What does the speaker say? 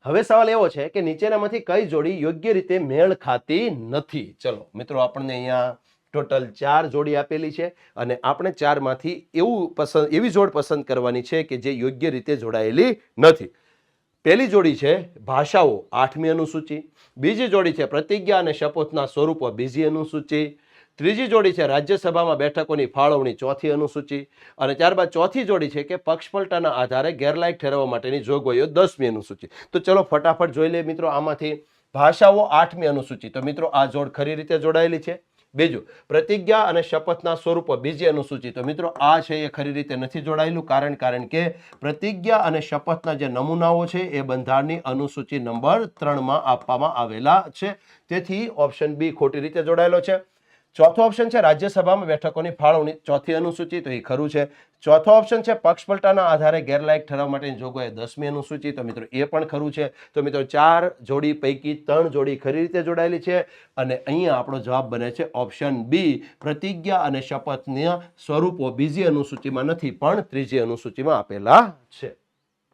હવે સવાલ એવો છે કે નીચેનામાંથી કઈ જોડી યોગ્ય રીતે મેળ ખાતી નથી? ચલો મિત્રો, આપણને અહીંયા ટોટલ 4 જોડી આપેલી છે અને આપણે 4માંથી એવી જોડ પસંદ કરવાની છે કે જે યોગ્ય રીતે જોડાયેલી નથી. પહેલી જોડી છે ભાષાઓ 8મી અનુસૂચિ, બીજી જોડી છે પ્રતિજ્ઞા અને શપથના સ્વરૂપો 2જી અનુસૂચિ, ત્રીજી જોડી છે રાજ્યસભામાં બેઠકોની ફાળવણી 4થી અનુસૂચિ અને ત્યારબાદ ચોથી જોડી છે કે પક્ષપલટાના આધારે ગેરલાયક ઠેરવવા માટેની જોગવાઈઓ 10મી અનુસૂચિ. તો ચલો ફટાફટ જોઈ લે મિત્રો. આમાંથી ભાષાઓ 8મી અનુસૂચિ, તો મિત્રો આ જોડ ખરી રીતે જોડાયેલી છે. બીજું પ્રતિજ્ઞા અને શપથના સ્વરૂપો 2જી અનુસૂચિ, તો મિત્રો આ છે એ ખરી રીતે નથી જોડાયેલું. કારણ કે પ્રતિજ્ઞા અને શપથના જે નમૂનાઓ છે એ બંધારણની અનુસૂચિ નંબર 3માં આપવામાં આવેલા છે. તેથી ઓપ્શન બી ખોટી રીતે જોડાયેલો છે. ચોથો ઓપ્શન છે રાજ્યસભામાં બેઠકોની ફાળવણી 4થી અનુસૂચિ, તો એ ખરું છે. ચોથો ઓપ્શન છે પક્ષપલટાના આધારે ગેરલાયક ઠરાવવા માટેની જોગવાઈ 10મી અનુસૂચિ, તો મિત્રો એ પણ ખરું છે. તો મિત્રો 4 જોડી પૈકી 3 જોડી ખરી રીતે જોડાયેલી છે અને અહીંયા આપણો જવાબ બને છે ઓપ્શન બી. પ્રતિજ્ઞા અને શપથના સ્વરૂપો બીજી અનુસૂચિમાં નથી પણ ત્રીજી અનુસૂચિમાં આપેલા છે.